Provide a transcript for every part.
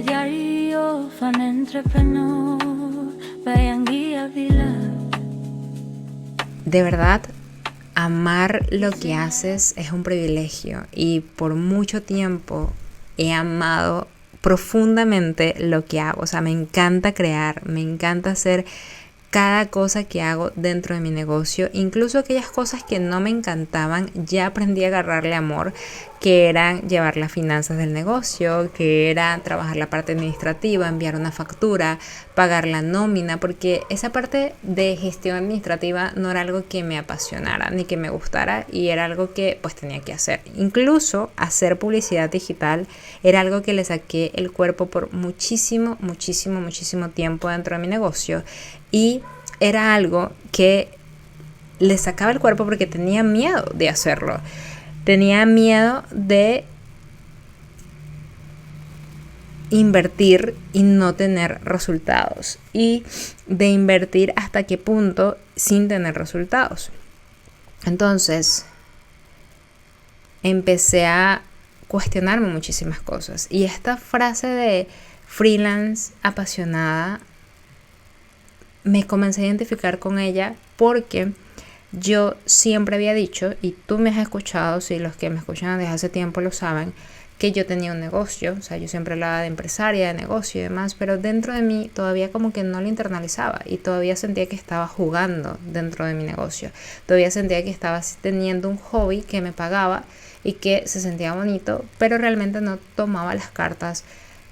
diary of an entrepreneur by Anguilla Vila. De verdad, amar lo que haces es un privilegio y por mucho tiempo he amado profundamente lo que hago. O sea, me encanta crear, me encanta hacer cada cosa que hago dentro de mi negocio, incluso aquellas cosas que no me encantaban, ya aprendí a agarrarle amor, que eran llevar las finanzas del negocio, que era trabajar la parte administrativa, enviar una factura, pagar la nómina, porque esa parte de gestión administrativa no era algo que me apasionara ni que me gustara y era algo que pues tenía que hacer. Incluso hacer publicidad digital era algo que le saqué el cuerpo por muchísimo tiempo dentro de mi negocio y era algo que le sacaba el cuerpo porque tenía miedo de hacerlo. Tenía miedo de invertir y no tener resultados. Y de invertir hasta qué punto sin tener resultados. Entonces, empecé a cuestionarme muchísimas cosas. Y esta frase de freelance apasionada, me comencé a identificar con ella porque yo siempre había dicho, y tú me has escuchado, si los que me escuchan desde hace tiempo lo saben, que yo tenía un negocio. O sea, yo siempre hablaba de empresaria, de negocio y demás, pero dentro de mí todavía como que no lo internalizaba y todavía sentía que estaba jugando dentro de mi negocio. Todavía sentía que estaba teniendo un hobby que me pagaba y que se sentía bonito, pero realmente no tomaba las cartas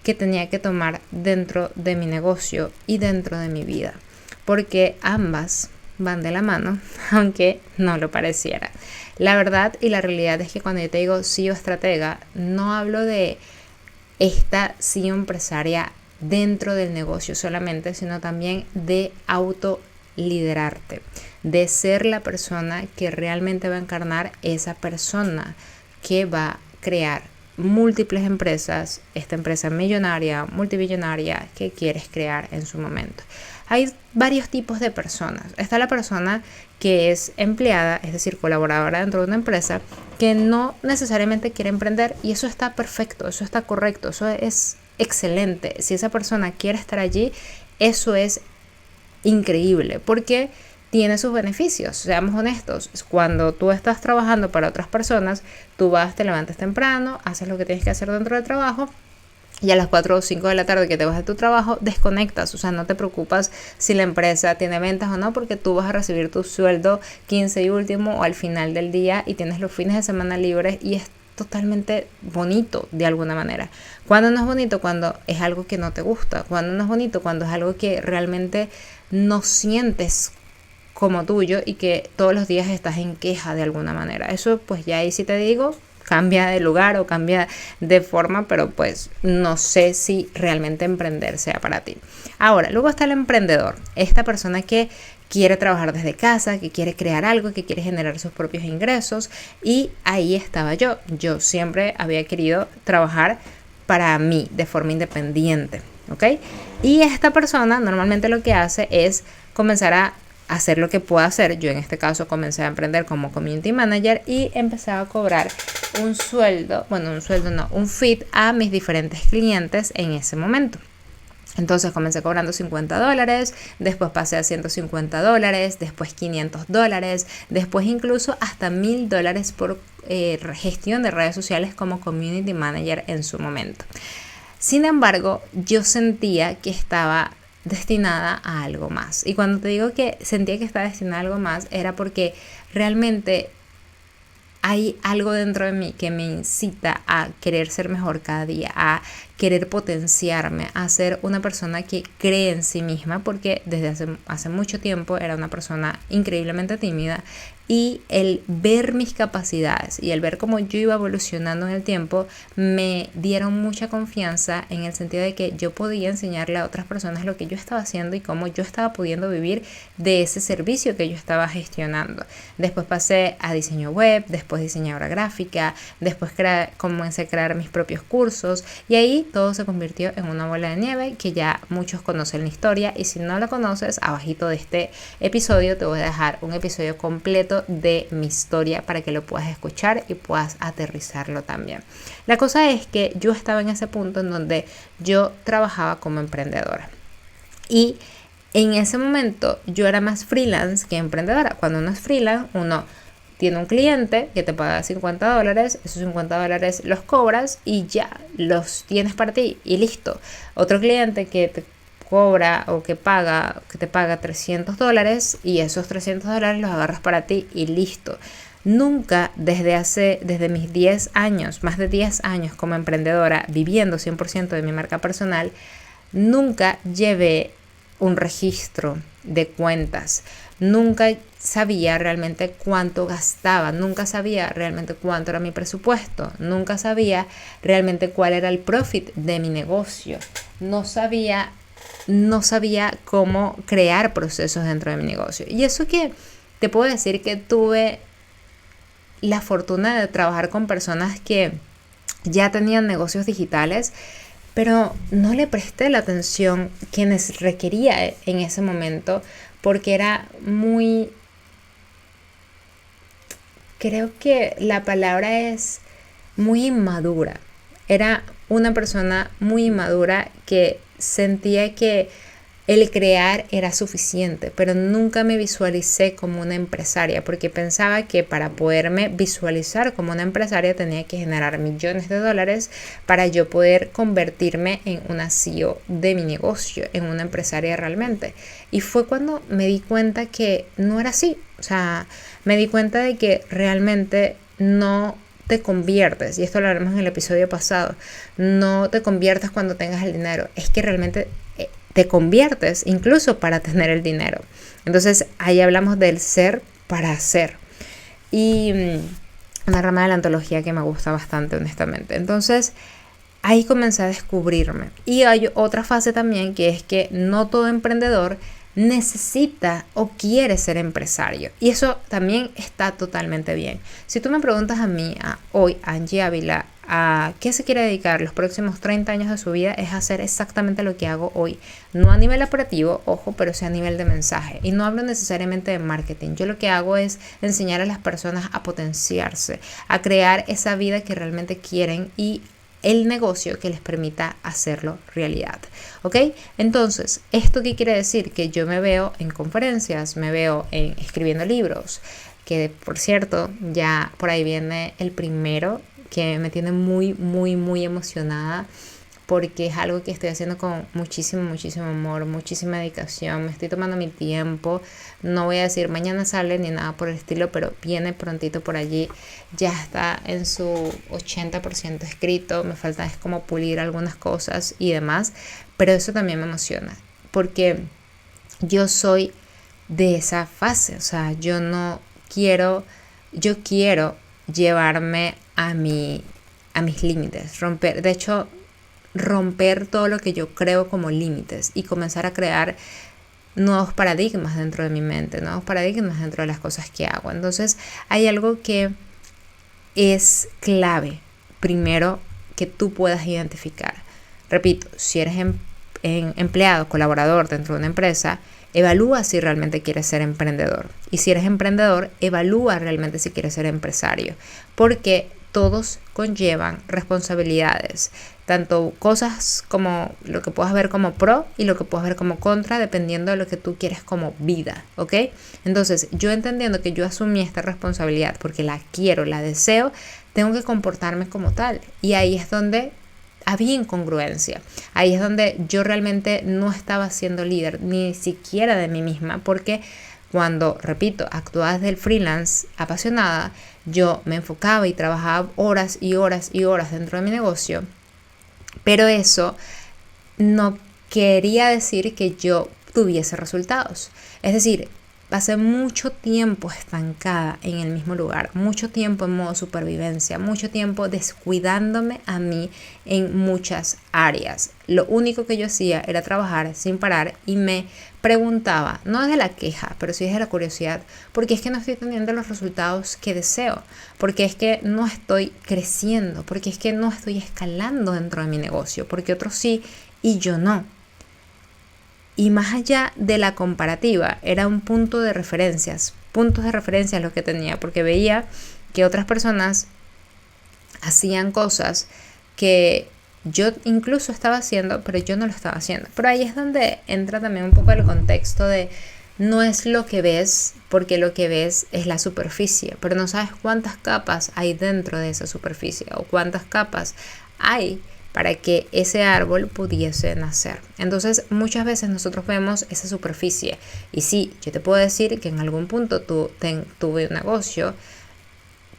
que tenía que tomar dentro de mi negocio y dentro de mi vida, porque ambas van de la mano, aunque no lo pareciera. La verdad y la realidad es que cuando yo te digo CEO estratega, no hablo de esta CEO empresaria dentro del negocio solamente, sino también de autoliderarte, de ser la persona que realmente va a encarnar esa persona que va a crear múltiples empresas, esta empresa millonaria, multibillonaria que quieres crear en su momento. Hay varios tipos de personas. Está la persona que es empleada, es decir, colaboradora dentro de una empresa, que no necesariamente quiere emprender y eso está perfecto, eso está correcto, eso es excelente. Si esa persona quiere estar allí, eso es increíble porque tiene sus beneficios. Seamos honestos, cuando tú estás trabajando para otras personas, tú vas, te levantas temprano, haces lo que tienes que hacer dentro del trabajo y a las 4 o 5 de la tarde que te vas de tu trabajo, desconectas. O sea, no te preocupas si la empresa tiene ventas o no, porque tú vas a recibir tu sueldo 15 y último o al final del día y tienes los fines de semana libres y es totalmente bonito de alguna manera. Cuando no es bonito, cuando es algo que no te gusta. Cuando no es bonito, cuando es algo que realmente no sientes como tuyo y que todos los días estás en queja de alguna manera. Eso pues ya ahí sí te digo, cambia de lugar o cambia de forma, pero pues no sé si realmente emprender sea para ti. Ahora, luego está el emprendedor, esta persona que quiere trabajar desde casa, que quiere crear algo, que quiere generar sus propios ingresos y ahí estaba yo. Yo siempre había querido trabajar para mí de forma independiente, ¿ok? Y esta persona normalmente lo que hace es comenzar a hacer lo que pueda hacer. Yo en este caso comencé a emprender como community manager y empecé a cobrar un feed a mis diferentes clientes en ese momento. Entonces comencé cobrando $50, después pasé a $150, después $500, después incluso hasta $1,000 por gestión de redes sociales como community manager en su momento. Sin embargo, yo sentía que estaba destinada a algo más. Y cuando te digo que sentía que estaba destinada a algo más, era porque realmente hay algo dentro de mí que me incita a querer ser mejor cada día, a querer potenciarme, a ser una persona que cree en sí misma, porque desde hace mucho tiempo era una persona increíblemente tímida y el ver mis capacidades y el ver cómo yo iba evolucionando en el tiempo me dieron mucha confianza en el sentido de que yo podía enseñarle a otras personas lo que yo estaba haciendo y cómo yo estaba pudiendo vivir de ese servicio que yo estaba gestionando. Después pasé a diseño web, después diseñadora gráfica, después comencé a crear mis propios cursos y ahí todo se convirtió en una bola de nieve que ya muchos conocen la historia y si no la conoces, abajito de este episodio te voy a dejar un episodio completo poquito de mi historia para que lo puedas escuchar y puedas aterrizarlo también. La cosa es que yo estaba en ese punto en donde yo trabajaba como emprendedora. Y en ese momento yo era más freelance que emprendedora. Cuando uno es freelance, uno tiene un cliente que te paga $50, esos $50 los cobras y ya los tienes para ti y listo. Otro cliente que te cobra o que te paga $300 y esos $300 los agarras para ti y listo. Nunca desde mis 10 años, más de 10 años como emprendedora, viviendo 100% de mi marca personal, nunca llevé un registro de cuentas. Nunca sabía realmente cuánto gastaba, nunca sabía realmente cuánto era mi presupuesto, nunca sabía realmente cuál era el profit de mi negocio, no sabía cómo crear procesos dentro de mi negocio. Y eso que te puedo decir que tuve la fortuna de trabajar con personas que ya tenían negocios digitales, pero no le presté la atención que requería en ese momento porque era muy... Creo que la palabra es muy inmadura. Era una persona muy inmadura que sentía que el crear era suficiente, pero nunca me visualicé como una empresaria porque pensaba que para poderme visualizar como una empresaria tenía que generar millones de dólares para yo poder convertirme en una CEO de mi negocio, en una empresaria realmente. Y fue cuando me di cuenta que no era así. O sea, me di cuenta de que realmente no te conviertes, y esto lo hablamos en el episodio pasado, no te conviertes cuando tengas el dinero, es que realmente te conviertes incluso para tener el dinero. Entonces ahí hablamos del ser para hacer. Y una rama de la antología que me gusta bastante, honestamente. Entonces ahí comencé a descubrirme. Y hay otra fase también, que es que no todo emprendedor necesita o quiere ser empresario, y eso también está totalmente bien. Si tú me preguntas a mí, hoy, Angie Ávila, a qué se quiere dedicar los próximos 30 años de su vida, es hacer exactamente lo que hago hoy, no a nivel operativo, ojo, pero sí a nivel de mensaje, y no hablo necesariamente de marketing. Yo lo que hago es enseñar a las personas a potenciarse, a crear esa vida que realmente quieren y el negocio que les permita hacerlo realidad. ¿Ok? Entonces, ¿esto qué quiere decir? Que yo me veo en conferencias, me veo escribiendo libros, que por cierto, ya por ahí viene el primero, que me tiene muy, muy, muy emocionada, porque es algo que estoy haciendo con muchísimo, muchísimo amor, muchísima dedicación. Me estoy tomando mi tiempo. No voy a decir mañana sale ni nada por el estilo, pero viene prontito por allí. Ya está en su 80% escrito. Me falta es como pulir algunas cosas y demás. Pero eso también me emociona, porque yo soy de esa fase. O sea, yo quiero llevarme a mis límites, romper todo lo que yo creo como límites y comenzar a crear nuevos paradigmas dentro de mi mente, nuevos paradigmas dentro de las cosas que hago. Entonces hay algo que es clave, primero, que tú puedas identificar. Repito, si eres empleado, colaborador dentro de una empresa, evalúa si realmente quieres ser emprendedor. Y si eres emprendedor, evalúa realmente si quieres ser empresario, porque todos conllevan responsabilidades, tanto cosas como lo que puedas ver como pro y lo que puedas ver como contra, dependiendo de lo que tú quieres como vida, ¿ok? Entonces, yo entendiendo que yo asumí esta responsabilidad porque la quiero, la deseo, tengo que comportarme como tal. Y ahí es donde había incongruencia. Ahí es donde yo realmente no estaba siendo líder, ni siquiera de mí misma, porque cuando, repito, actuaba desde el freelance apasionada, yo me enfocaba y trabajaba horas y horas y horas dentro de mi negocio, pero eso no quería decir que yo tuviese resultados. Es decir, pasé mucho tiempo estancada en el mismo lugar, mucho tiempo en modo supervivencia, mucho tiempo descuidándome a mí en muchas áreas. Lo único que yo hacía era trabajar sin parar y me preguntaba, no desde la queja, pero sí desde la curiosidad, porque es que no estoy teniendo los resultados que deseo, porque es que no estoy creciendo, porque es que no estoy escalando dentro de mi negocio, porque otros sí y yo no. Y más allá de la comparativa, era un punto de referencias puntos de referencia los que tenía, porque veía que otras personas hacían cosas que yo incluso estaba haciendo, pero yo no lo estaba haciendo. Pero ahí es donde entra también un poco el contexto de no es lo que ves, porque lo que ves es la superficie, pero no sabes cuántas capas hay dentro de esa superficie o cuántas capas hay para que ese árbol pudiese nacer. Entonces muchas veces nosotros vemos esa superficie y sí, yo te puedo decir que en algún punto tuve un negocio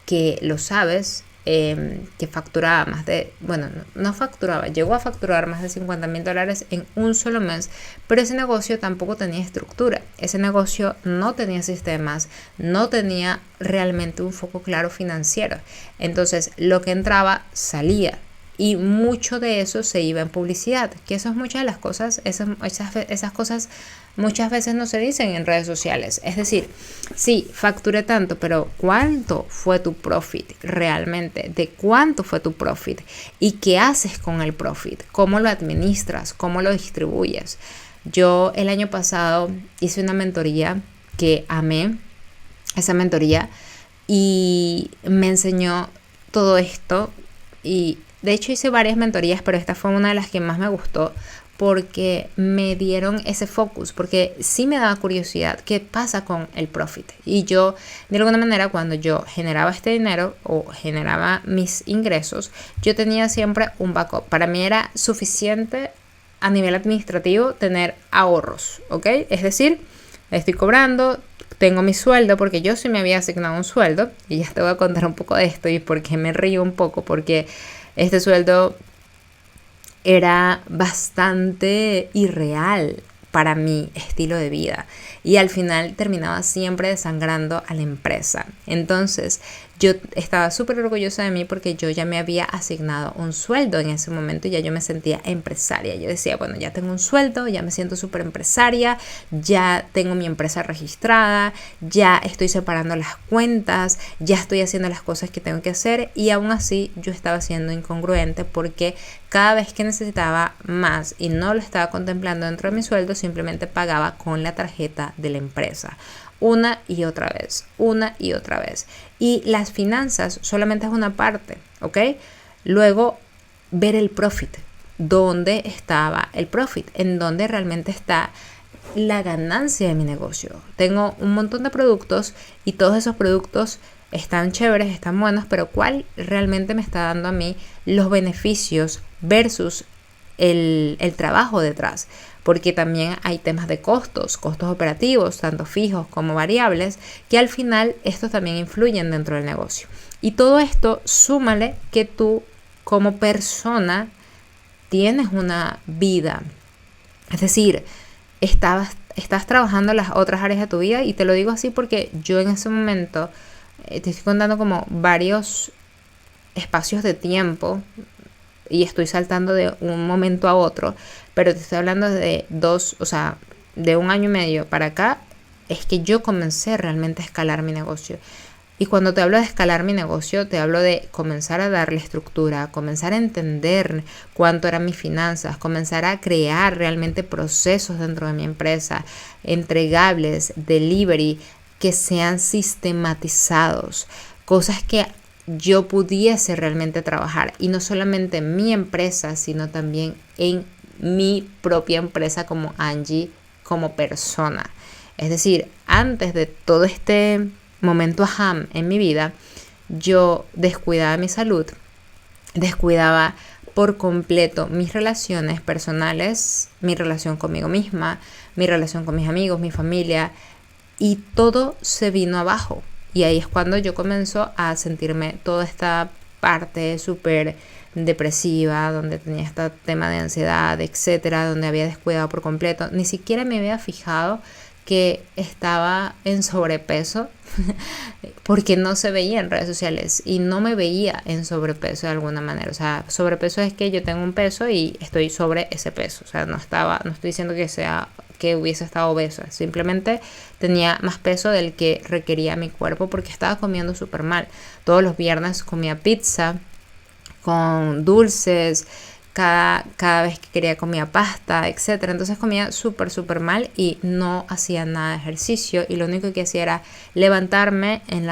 que lo sabes, que facturaba más de, bueno, no facturaba, llegó a facturar más de $50,000 en un solo mes, pero ese negocio tampoco tenía estructura, ese negocio no tenía sistemas, no tenía realmente un foco claro financiero. Entonces lo que entraba salía. Y mucho de eso se iba en publicidad, que eso es muchas de las cosas, esas cosas muchas veces no se dicen en redes sociales. Es decir, sí, facturé tanto, pero ¿cuánto fue tu profit realmente? ¿De cuánto fue tu profit? ¿Y qué haces con el profit? ¿Cómo lo administras? ¿Cómo lo distribuyes? Yo el año pasado hice una mentoría que amé, esa mentoría, y me enseñó todo esto. Y de hecho hice varias mentorías, pero esta fue una de las que más me gustó porque me dieron ese focus, porque sí me daba curiosidad qué pasa con el profit. Y yo, de alguna manera, cuando yo generaba este dinero o generaba mis ingresos, yo tenía siempre un backup. Para mí era suficiente a nivel administrativo tener ahorros, ¿ok? Es decir, estoy cobrando, tengo mi sueldo, porque yo sí me había asignado un sueldo, y ya te voy a contar un poco de esto y por qué me río un poco, porque este sueldo era bastante irreal para mi estilo de vida y al final terminaba siempre desangrando a la empresa. Entonces yo estaba súper orgullosa de mí porque yo ya me había asignado un sueldo en ese momento y ya yo me sentía empresaria. Yo decía, bueno, ya tengo un sueldo, ya me siento súper empresaria, ya tengo mi empresa registrada, ya estoy separando las cuentas, ya estoy haciendo las cosas que tengo que hacer, y aún así yo estaba siendo incongruente porque cada vez que necesitaba más y no lo estaba contemplando dentro de mi sueldo, simplemente pagaba con la tarjeta de la empresa. Una y otra vez, una y otra vez. Y las finanzas solamente es una parte, ¿ok? Luego, ver el profit. ¿Dónde estaba el profit? ¿En dónde realmente está la ganancia de mi negocio? Tengo un montón de productos y todos esos productos están chéveres, están buenos, pero ¿cuál realmente me está dando a mí los beneficios versus el trabajo detrás? Porque también hay temas de costos operativos, tanto fijos como variables, que al final estos también influyen dentro del negocio. Y todo esto, súmale que tú como persona tienes una vida. Es decir, estás trabajando en las otras áreas de tu vida, y te lo digo así porque yo en ese momento te estoy contando como varios espacios de tiempo y estoy saltando de un momento a otro, pero te estoy hablando de de 1 año y medio para acá, es que yo comencé realmente a escalar mi negocio. Y cuando te hablo de escalar mi negocio, te hablo de comenzar a darle estructura, comenzar a entender cuánto eran mis finanzas, comenzar a crear realmente procesos dentro de mi empresa, entregables, delivery, que sean sistematizados, cosas que yo pudiese realmente trabajar, y no solamente en mi empresa, sino también en mi propia empresa como Angie, como persona. Es decir, antes de todo este momento ajá en mi vida, yo descuidaba mi salud, descuidaba por completo mis relaciones personales, mi relación conmigo misma, mi relación con mis amigos, mi familia, y todo se vino abajo. Y ahí es cuando yo comenzo a sentirme toda esta parte súper depresiva, donde tenía este tema de ansiedad, etcétera, donde había descuidado por completo. Ni siquiera me había fijado que estaba en sobrepeso porque no se veía en redes sociales y no me veía en sobrepeso de alguna manera. O sea, sobrepeso es que yo tengo un peso y estoy sobre ese peso. O sea, no estoy diciendo que hubiese estado obesa, simplemente tenía más peso del que requería mi cuerpo porque estaba comiendo súper mal. Todos los viernes comía pizza con dulces, cada vez que quería comía pasta, etc. Entonces comía súper mal y no hacía nada de ejercicio, y lo único que hacía era levantarme, irme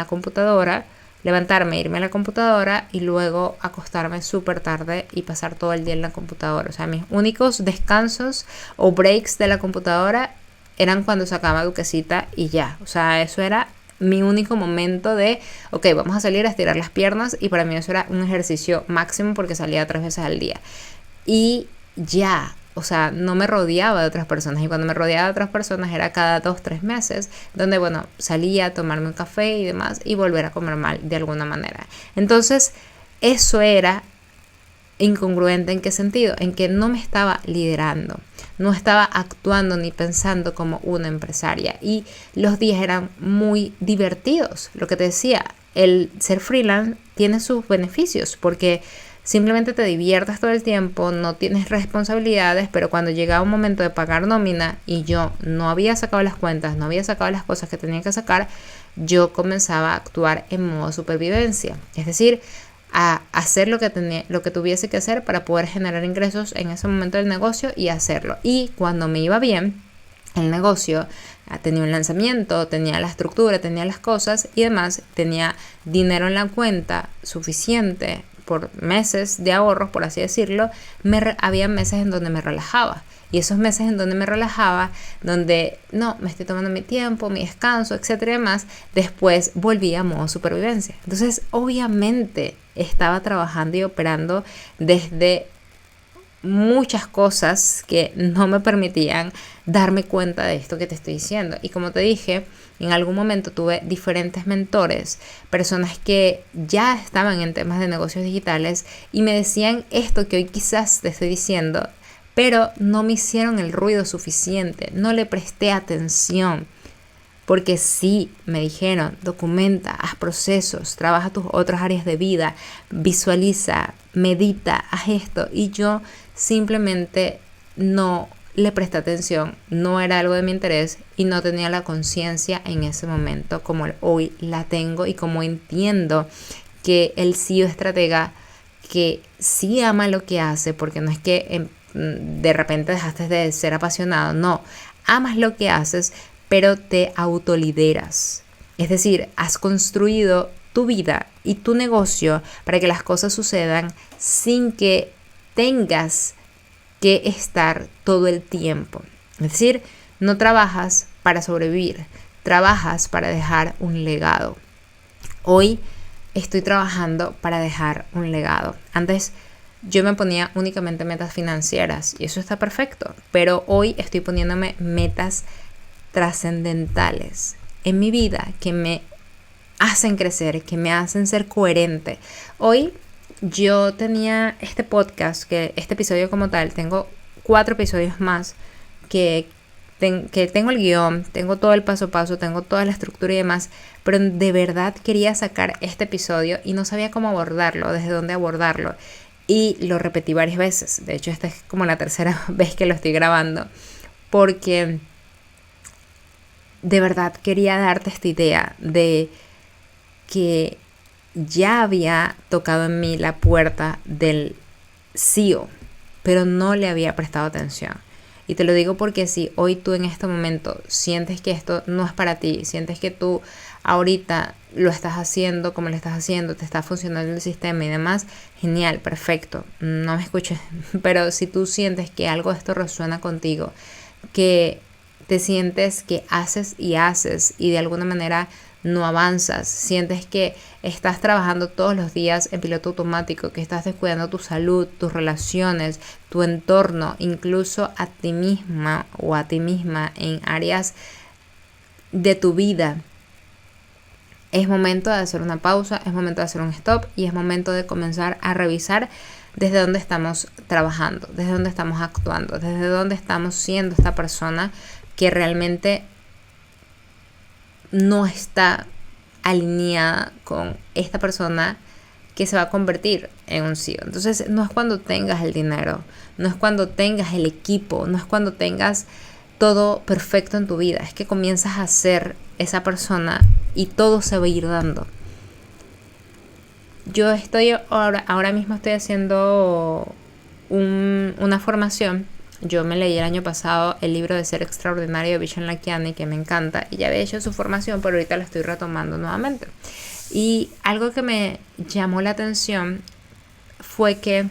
a la computadora y luego acostarme súper tarde y pasar todo el día en la computadora. O sea, mis únicos descansos o breaks de la computadora eran cuando sacaba duquesita y ya. O sea, eso era mi único momento de, ok, vamos a salir a estirar las piernas, y para mí eso era un ejercicio máximo porque salía 3 veces al día. Y ya, o sea, no me rodeaba de otras personas, y cuando me rodeaba de otras personas era cada 2-3 meses, donde, bueno, salía a tomarme un café y demás y volver a comer mal de alguna manera. Entonces, eso era incongruente. ¿En qué sentido? En que no me estaba liderando, no estaba actuando ni pensando como una empresaria, y los días eran muy divertidos. Lo que te decía, el ser freelance tiene sus beneficios porque simplemente te diviertas todo el tiempo, no tienes responsabilidades, pero cuando llegaba un momento de pagar nómina y yo no había sacado las cuentas, no había sacado las cosas que tenía que sacar, yo comenzaba a actuar en modo supervivencia. Es decir, a hacer lo que tuviese que hacer para poder generar ingresos en ese momento del negocio y hacerlo. Y cuando me iba bien el negocio, tenía un lanzamiento, tenía la estructura, tenía las cosas y demás, tenía dinero en la cuenta suficiente por meses de ahorros, por así decirlo, había meses en donde me relajaba. Y esos meses en donde me relajaba, donde no, me estoy tomando mi tiempo, mi descanso, etcétera y demás, después volví a modo supervivencia. Entonces, obviamente, estaba trabajando y operando desde muchas cosas que no me permitían darme cuenta de esto que te estoy diciendo. Y como te dije, en algún momento tuve diferentes mentores, personas que ya estaban en temas de negocios digitales y me decían esto que hoy quizás te estoy diciendo, pero no me hicieron el ruido suficiente, no le presté atención. Porque sí, me dijeron, documenta, haz procesos, trabaja tus otras áreas de vida, visualiza, medita, haz esto. Y yo simplemente no le presté atención, no era algo de mi interés y no tenía la conciencia en ese momento como hoy la tengo, y como entiendo que el CEO estratega que sí ama lo que hace, porque no es que de repente dejaste de ser apasionado, no, amas lo que haces, pero te autolideras. Es decir, has construido tu vida y tu negocio para que las cosas sucedan sin que tengas que estar todo el tiempo. Es decir, no trabajas para sobrevivir, trabajas para dejar un legado. Hoy estoy trabajando para dejar un legado. Antes yo me ponía únicamente metas financieras y eso está perfecto, pero hoy estoy poniéndome metas trascendentales en mi vida que me hacen crecer, que me hacen ser coherente. Hoy yo tenía este podcast, que este episodio como tal, tengo 4 episodios más que tengo el guión, tengo todo el paso a paso, tengo toda la estructura y demás, pero de verdad quería sacar este episodio y no sabía cómo abordarlo, desde dónde abordarlo, y lo repetí varias veces. De hecho, esta es como la tercera vez que lo estoy grabando, porque de verdad quería darte esta idea de que ya había tocado en mí la puerta del CEO, pero no le había prestado atención. Y te lo digo porque si hoy tú en este momento sientes que esto no es para ti, sientes que tú ahorita lo estás haciendo como lo estás haciendo, te está funcionando el sistema y demás, genial, perfecto, no me escuches. Pero si tú sientes que algo de esto resuena contigo, que te sientes que haces y de alguna manera no avanzas, sientes que estás trabajando todos los días en piloto automático, que estás descuidando tu salud, tus relaciones, tu entorno, incluso a ti misma o a ti misma en áreas de tu vida, es momento de hacer una pausa, es momento de hacer un stop y es momento de comenzar a revisar desde dónde estamos trabajando, desde dónde estamos actuando, desde dónde estamos siendo esta persona que realmente no está alineada con esta persona que se va a convertir en un CEO. Entonces, no es cuando tengas el dinero, no es cuando tengas el equipo, no es cuando tengas todo perfecto en tu vida, es que comienzas a ser esa persona y todo se va a ir dando. Yo ahora mismo estoy haciendo una formación. Yo me leí el año pasado el libro de Ser Extraordinario de Vishen Lakhiani, que me encanta, y ya había hecho su formación, pero ahorita lo estoy retomando nuevamente. Y algo que me llamó la atención fue que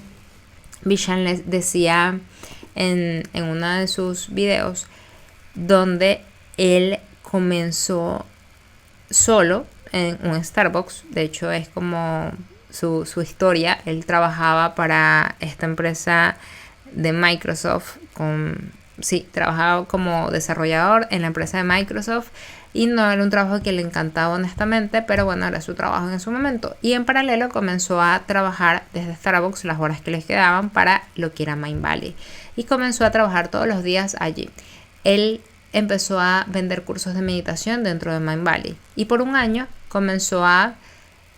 Vishen les decía en uno de sus videos, donde él comenzó solo en un Starbucks. De hecho, es como su historia. Él trabajaba para esta empresa de Microsoft, trabajaba como desarrollador en la empresa de Microsoft, y no era un trabajo que le encantaba honestamente, pero bueno, era su trabajo en su momento. Y en paralelo comenzó a trabajar desde Starbucks las horas que les quedaban para lo que era Mindvalley, y comenzó a trabajar todos los días allí. Él empezó a vender cursos de meditación dentro de Mindvalley, y por un año comenzó a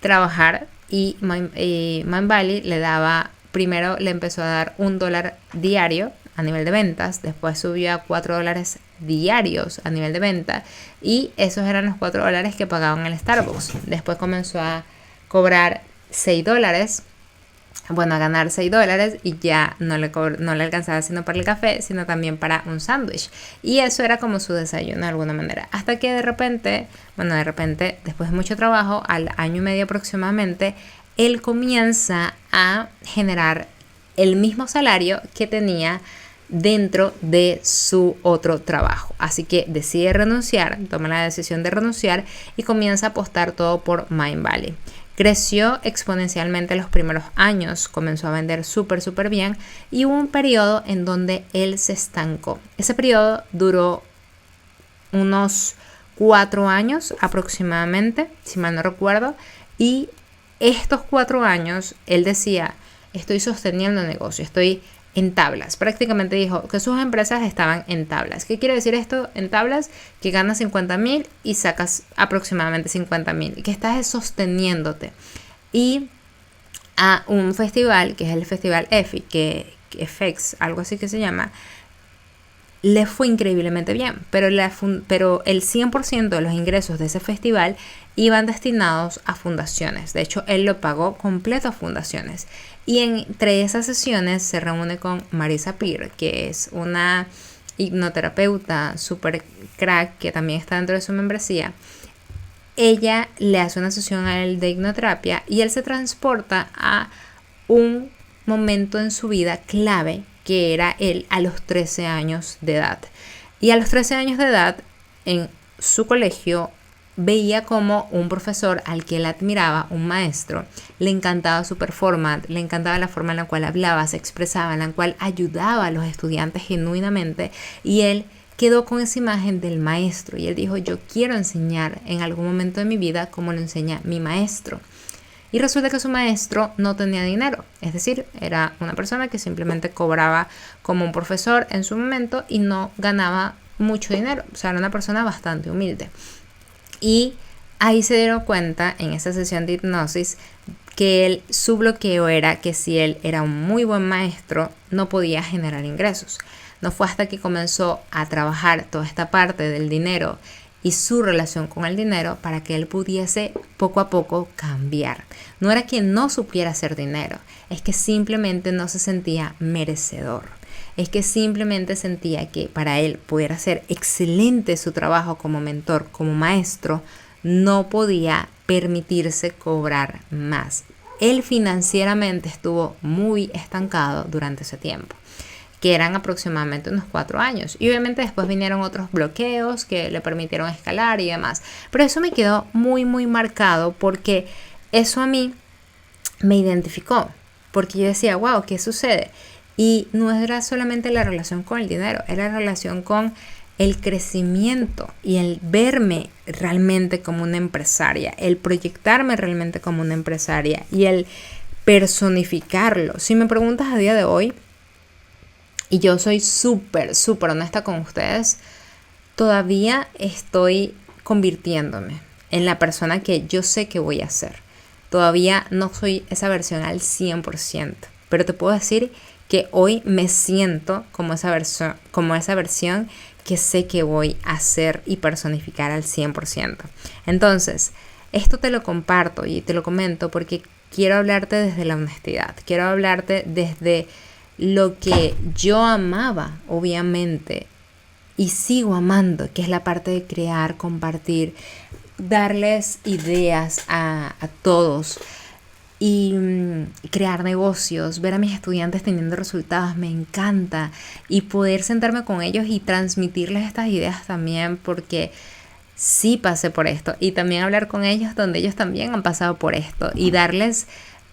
trabajar, y Mindvalley primero le empezó a dar $1 diario a nivel de ventas, después subió a $4 diarios a nivel de venta, y esos eran los $4 que pagaban el Starbucks. Después comenzó a cobrar $6, a ganar $6, y ya no le alcanzaba sino para el café, sino también para un sándwich, y eso era como su desayuno de alguna manera, hasta que de repente, después de mucho trabajo, al año y medio aproximadamente, él comienza a generar el mismo salario que tenía dentro de su otro trabajo. Así que decide renunciar, toma la decisión de renunciar, y comienza a apostar todo por Mindvalley. Creció exponencialmente los primeros años, comenzó a vender súper bien, y hubo un periodo en donde él se estancó. Ese periodo duró unos 4 años aproximadamente, si mal no recuerdo, y estos 4 años él decía: estoy sosteniendo el negocio, estoy en tablas. Prácticamente dijo que sus empresas estaban en tablas. ¿Qué quiere decir esto en tablas? Que ganas 50.000 y sacas aproximadamente 50.000, que estás sosteniéndote. Y a un festival, que es el Festival EFI, que FX, algo así que se llama, le fue increíblemente bien, pero el 100% de los ingresos de ese festival iban destinados a fundaciones. De hecho, él lo pagó completo a fundaciones. Y entre esas sesiones se reúne con Marisa Peer, que es una hipnoterapeuta super crack que también está dentro de su membresía. Ella le hace una sesión a él de hipnoterapia, y él se transporta a un momento en su vida clave, que era él a los 13 años de edad. Y a los 13 años de edad, en su colegio, veía como un profesor al que él admiraba, un maestro, le encantaba su performance, le encantaba la forma en la cual hablaba, se expresaba, en la cual ayudaba a los estudiantes genuinamente, y él quedó con esa imagen del maestro, y él dijo: yo quiero enseñar en algún momento de mi vida como lo enseña mi maestro. Y resulta que su maestro no tenía dinero, es decir, era una persona que simplemente cobraba como un profesor en su momento y no ganaba mucho dinero, o sea, era una persona bastante humilde. Y ahí se dieron cuenta en esa sesión de hipnosis que su bloqueo era que si él era un muy buen maestro, no podía generar ingresos. No fue hasta que comenzó a trabajar toda esta parte del dinero y su relación con el dinero para que él pudiese poco a poco cambiar. No era que no supiera hacer dinero, es que simplemente no se sentía merecedor. Es que simplemente sentía que para él pudiera ser excelente su trabajo como mentor, como maestro, no podía permitirse cobrar más. Él financieramente estuvo muy estancado durante ese tiempo, que eran aproximadamente unos 4 años. Y obviamente después vinieron otros bloqueos que le permitieron escalar y demás. Pero eso me quedó muy marcado, porque eso a mí me identificó. Porque yo decía: wow, ¿qué sucede? Y no era solamente la relación con el dinero, era la relación con el crecimiento y el verme realmente como una empresaria, el proyectarme realmente como una empresaria y el personificarlo. Si me preguntas a día de hoy, y yo soy súper honesta con ustedes, todavía estoy convirtiéndome en la persona que yo sé que voy a ser. Todavía no soy esa versión al 100%, pero te puedo decir que hoy me siento como esa versión que sé que voy a ser y personificar al 100%. Entonces, esto te lo comparto y te lo comento porque quiero hablarte desde la honestidad. Quiero hablarte desde lo que yo amaba, obviamente, y sigo amando, que es la parte de crear, compartir, darles ideas a todos y crear negocios, ver a mis estudiantes teniendo resultados, me encanta, y poder sentarme con ellos y transmitirles estas ideas también, porque sí pasé por esto, y también hablar con ellos donde ellos también han pasado por esto y darles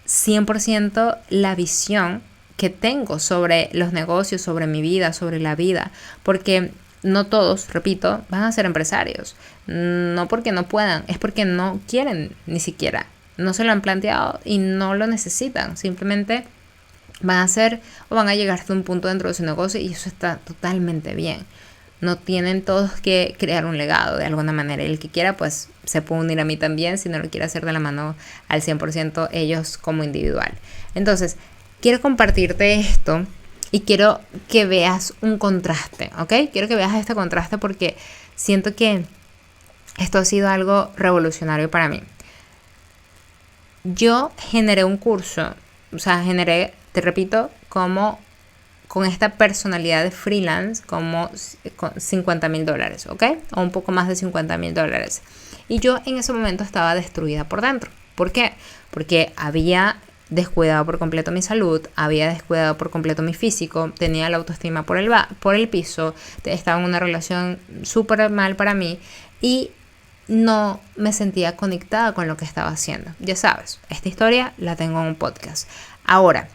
100% la visión que tengo sobre los negocios, sobre mi vida, sobre la vida, porque no todos, repito, van a ser empresarios, no porque no puedan, es porque no quieren ni siquiera, no se lo han planteado y no lo necesitan, simplemente van a ser o van a llegar hasta un punto dentro de su negocio y eso está totalmente bien. No tienen todos que crear un legado de alguna manera. El que quiera, pues se puede unir a mí también, si no lo quiere hacer de la mano al 100% ellos como individual. Entonces, quiero compartirte esto y quiero que veas un contraste, ¿ok? Quiero que veas este contraste porque siento que esto ha sido algo revolucionario para mí. Yo generé un curso, generé, te repito, como con esta personalidad de freelance, como con $50,000, ¿ok? O un poco más de $50,000. Y yo en ese momento estaba destruida por dentro. ¿Por qué? Porque había descuidado por completo mi salud, había descuidado por completo mi físico, tenía la autoestima por el piso, estaba en una relación súper mal para mí y no me sentía conectada con lo que estaba haciendo. Ya sabes, esta historia la tengo en un podcast. Ahora,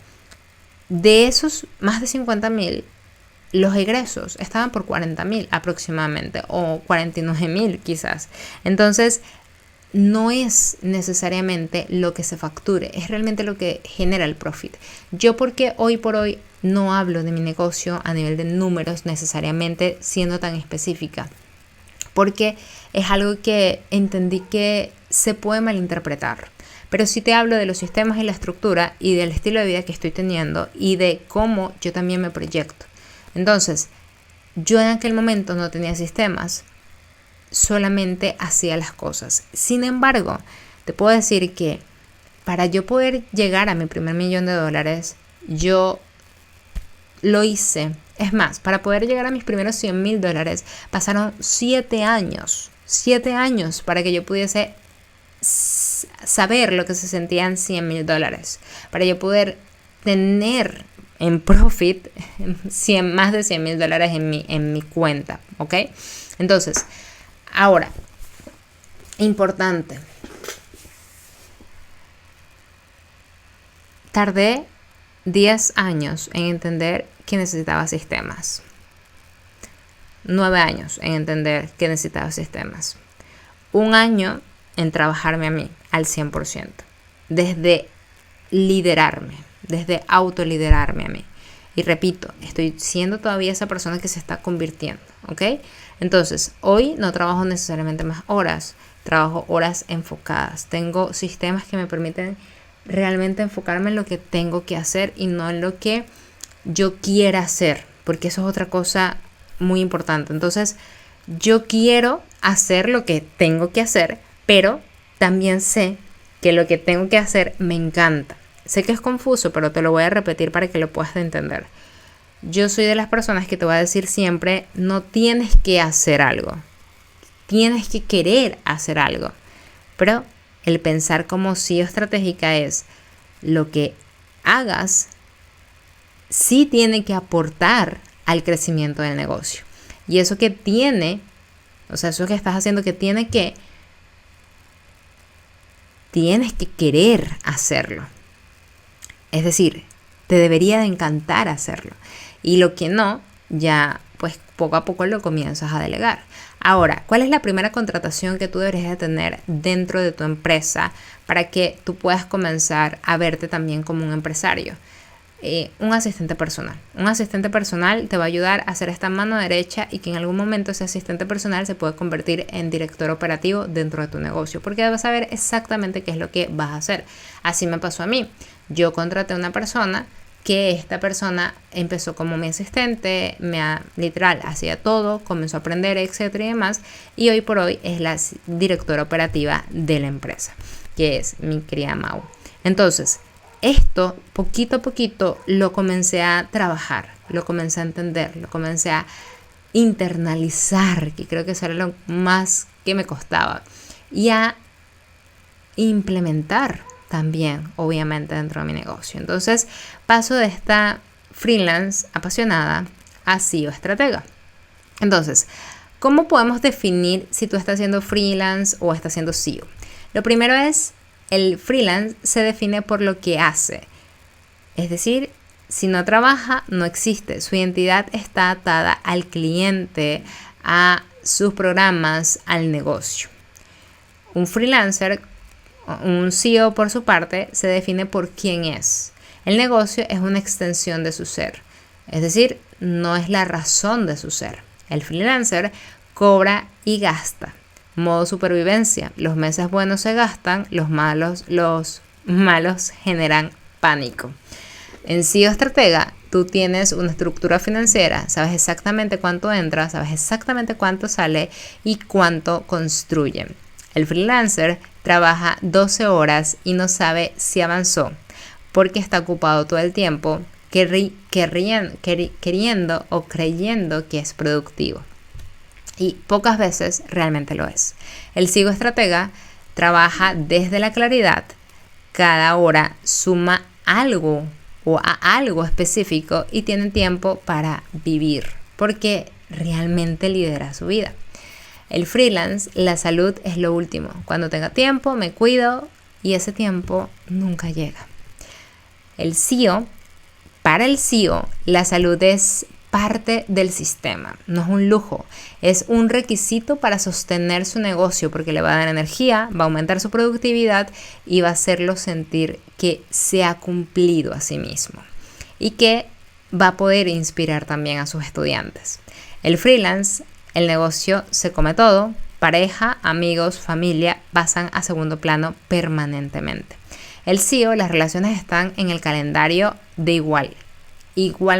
de esos más de 50,000, los egresos estaban por 40,000 aproximadamente, o 49,000 quizás. Entonces, no es necesariamente lo que se facture, es realmente lo que genera el profit. Yo porque hoy por hoy no hablo de mi negocio a nivel de números necesariamente siendo tan específica, porque es algo que entendí que se puede malinterpretar. Pero sí te hablo de los sistemas y la estructura y del estilo de vida que estoy teniendo y de cómo yo también me proyecto. Entonces, yo en aquel momento no tenía sistemas, solamente hacía las cosas. Sin embargo, te puedo decir que para yo poder llegar a mi primer $1,000,000, yo lo hice. Es más, para poder llegar a mis primeros $100,000 pasaron 7 años. 7 años para que yo pudiese saber lo que se sentían $100,000. Para yo poder tener en profit más de $100,000 en mi cuenta. ¿Ok? Entonces, ahora, importante. Tardé 10 años en entender que necesitaba sistemas. 9 años en entender que necesitaba sistemas. 1 año en trabajarme a mí al 100%. Desde liderarme, desde autoliderarme a mí. Y repito, estoy siendo todavía esa persona que se está convirtiendo, ¿ok? Entonces, hoy no trabajo necesariamente más horas, trabajo horas enfocadas. Tengo sistemas que me permiten realmente enfocarme en lo que tengo que hacer y no en lo que yo quiera hacer, porque eso es otra cosa muy importante. Entonces, yo quiero hacer lo que tengo que hacer, pero también sé que lo que tengo que hacer me encanta. Sé que es confuso, pero te lo voy a repetir para que lo puedas entender. Yo soy de las personas que te voy a decir siempre, no tienes que hacer algo, tienes que querer hacer algo. Pero el pensar como CEO estratégica es lo que hagas sí tiene que aportar al crecimiento del negocio. Y eso que tiene, eso que estás haciendo que tienes que querer hacerlo. Es decir, te debería de encantar hacerlo. Y lo que no, ya pues poco a poco lo comienzas a delegar. Ahora, ¿cuál es la primera contratación que tú deberías de tener dentro de tu empresa para que tú puedas comenzar a verte también como un empresario? Un asistente personal. Un asistente personal te va a ayudar a hacer esta mano derecha y que en algún momento ese asistente personal se puede convertir en director operativo dentro de tu negocio, porque vas a saber exactamente qué es lo que vas a hacer. Así me pasó a mí. Yo contraté a una persona que esta persona empezó como mi asistente, literal hacía todo, comenzó a aprender, etcétera y demás, y hoy por hoy es la directora operativa de la empresa, que es mi querida Mau. Entonces, esto poquito a poquito lo comencé a trabajar, lo comencé a entender, lo comencé a internalizar, que creo que eso era lo más que me costaba, y a implementar también, obviamente, dentro de mi negocio. Entonces, paso de esta freelance apasionada a CEO estratega. Entonces, ¿cómo podemos definir si tú estás haciendo freelance o estás haciendo CEO? Lo primero es, el freelance se define por lo que hace. Es decir, si no trabaja, no existe. Su identidad está atada al cliente, a sus programas, al negocio. Un freelancer, un CEO por su parte, se define por quién es. El negocio es una extensión de su ser. Es decir, no es la razón de su ser. El freelancer cobra y gasta. Modo supervivencia. Los meses buenos se gastan, los malos generan pánico. En CEO estratega, tú tienes una estructura financiera, sabes exactamente cuánto entra, sabes exactamente cuánto sale y cuánto construye. El freelancer trabaja 12 horas y no sabe si avanzó porque está ocupado todo el tiempo queriendo o creyendo que es productivo. Y pocas veces realmente lo es. El CEO estratega trabaja desde la claridad. Cada hora suma algo o a algo específico y tiene tiempo para vivir porque realmente lidera su vida. El freelance, la salud es lo último. Cuando tenga tiempo, me cuido y ese tiempo nunca llega. El CEO, para el CEO, la salud es parte del sistema, no es un lujo, es un requisito para sostener su negocio porque le va a dar energía, va a aumentar su productividad y va a hacerlo sentir que se ha cumplido a sí mismo y que va a poder inspirar también a sus estudiantes. El freelance, el negocio se come todo, pareja, amigos, familia pasan a segundo plano permanentemente. El CEO, las relaciones están en el calendario de igual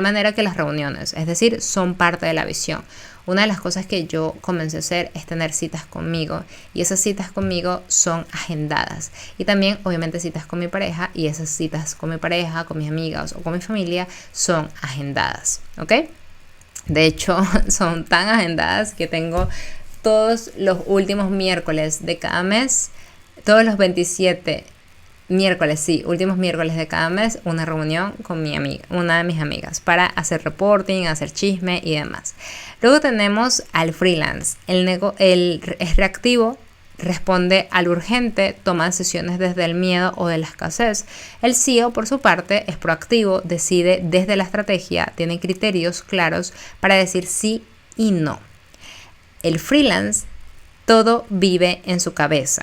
manera que las reuniones, es decir, son parte de la visión. Una de las cosas que yo comencé a hacer es tener citas conmigo y esas citas conmigo son agendadas y también obviamente citas con mi pareja y esas citas con mi pareja, con mis amigas o con mi familia son agendadas, ¿ok? De hecho, son tan agendadas que tengo todos los últimos miércoles de cada mes, todos los 27 últimos miércoles de cada mes, una reunión con mi amiga, una de mis amigas, para hacer reporting, hacer chisme y demás. Luego tenemos al freelance. Es reactivo, responde al urgente, toma decisiones desde el miedo o de la escasez. El CEO, por su parte, es proactivo, decide desde la estrategia, tiene criterios claros para decir sí y no. El freelance, todo vive en su cabeza.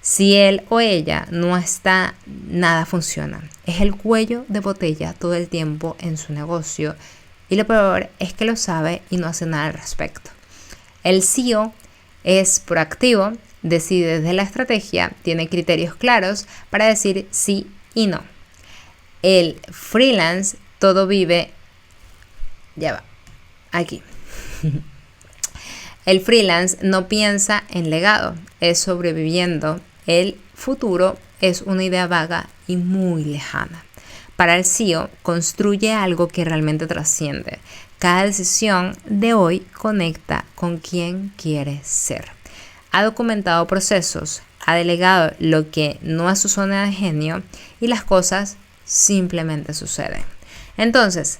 Si él o ella no está, nada funciona. Es el cuello de botella todo el tiempo en su negocio y lo peor es que lo sabe y no hace nada al respecto. El CEO es proactivo, decide desde la estrategia, tiene criterios claros para decir sí y no. El freelance, todo vive, aquí. El freelance no piensa en legado, es sobreviviendo. El futuro es una idea vaga y muy lejana. Para el CEO, construye algo que realmente trasciende. Cada decisión de hoy conecta con quién quiere ser. Ha documentado procesos, ha delegado lo que no es su zona de genio y las cosas simplemente suceden. Entonces,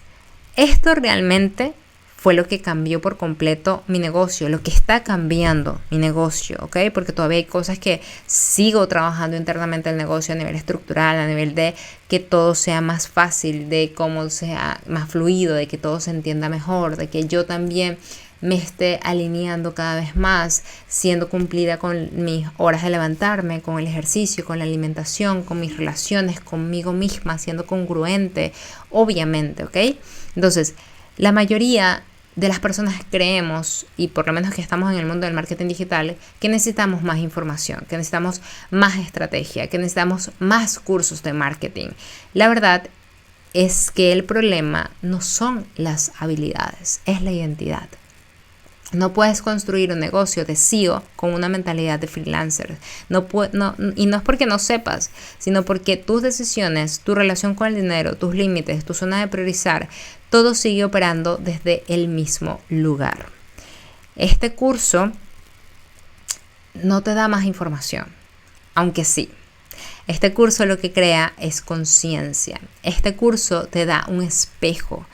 esto realmente fue lo que cambió por completo mi negocio, lo que está cambiando mi negocio, ¿ok? Porque todavía hay cosas que sigo trabajando internamente en el negocio a nivel estructural, a nivel de que todo sea más fácil, de cómo sea más fluido, de que todo se entienda mejor, de que yo también me esté alineando cada vez más, siendo cumplida con mis horas de levantarme, con el ejercicio, con la alimentación, con mis relaciones conmigo misma, siendo congruente, obviamente, ¿ok? Entonces, la mayoría de las personas creemos, y por lo menos que estamos en el mundo del marketing digital, que necesitamos más información, que necesitamos más estrategia, que necesitamos más cursos de marketing. La verdad es que el problema no son las habilidades, es la identidad. No puedes construir un negocio de CEO con una mentalidad de freelancer. Y no es porque no sepas, sino porque tus decisiones, tu relación con el dinero, tus límites, tu zona de priorizar, todo sigue operando desde el mismo lugar. Este curso no te da más información, aunque sí. Este curso lo que crea es conciencia. Este curso te da un espejo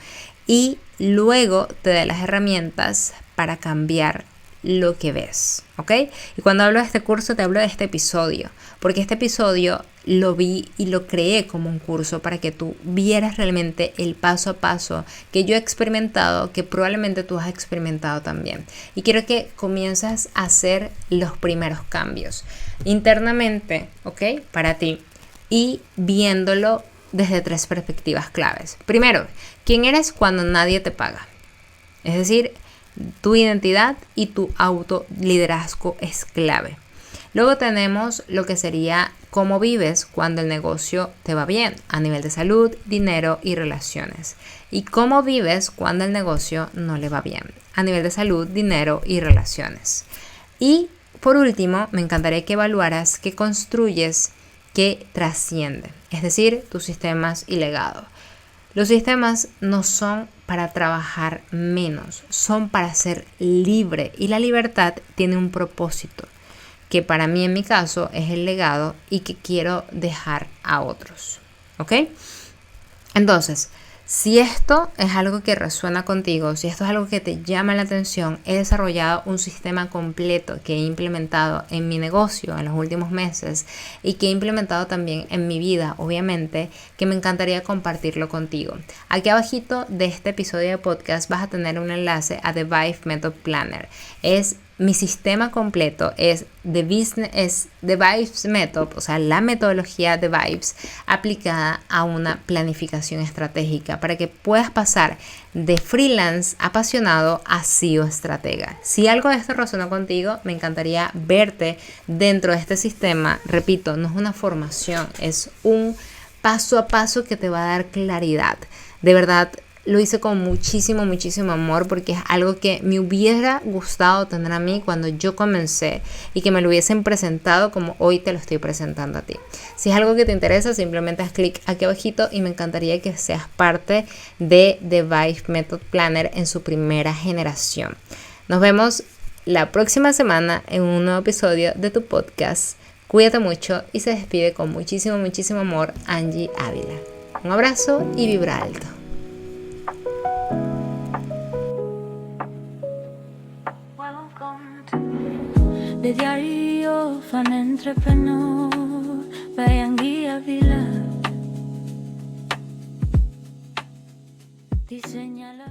y luego te da las herramientas para cambiar lo que ves, ¿ok? Y cuando hablo de este curso te hablo de este episodio, porque este episodio lo vi y lo creé como un curso para que tú vieras realmente el paso a paso que yo he experimentado, que probablemente tú has experimentado también. Y quiero que comiences a hacer los primeros cambios internamente, ¿ok? Para ti, y viéndolo desde 3 perspectivas claves. Primero, ¿quién eres cuando nadie te paga? Es decir, tu identidad y tu autoliderazgo es clave. Luego tenemos lo que sería cómo vives cuando el negocio te va bien a nivel de salud, dinero y relaciones. Y cómo vives cuando el negocio no le va bien a nivel de salud, dinero y relaciones. Y por último, me encantaría que evaluaras qué construyes que trasciende, es decir, tus sistemas y legado. Los sistemas no son para trabajar menos, son para ser libre, y la libertad tiene un propósito que para mí en mi caso es el legado y que quiero dejar a otros, ¿ok? Entonces, si esto es algo que resuena contigo, si esto es algo que te llama la atención, he desarrollado un sistema completo que he implementado en mi negocio en los últimos meses y que he implementado también en mi vida, obviamente, que me encantaría compartirlo contigo. Aquí abajito de este episodio de podcast vas a tener un enlace a The Vibe Method Planner. Mi sistema completo es The Vibes Method, o sea, la metodología de Vibes aplicada a una planificación estratégica para que puedas pasar de freelance apasionado a CEO estratega. Si algo de esto resonó contigo, me encantaría verte dentro de este sistema. Repito, no es una formación, es un paso a paso que te va a dar claridad. De verdad, lo hice con muchísimo amor porque es algo que me hubiera gustado tener a mí cuando yo comencé y que me lo hubiesen presentado como hoy te lo estoy presentando a ti. Si es algo que te interesa, simplemente haz clic aquí abajito y me encantaría que seas parte de The Vibe Method Planner en su primera generación. Nos vemos la próxima semana en un nuevo episodio de tu podcast. Cuídate mucho y se despide con muchísimo amor Angie Ávila. Un abrazo y vibra alto. De diario fan entrepreneur Angie Ávila. Diseña la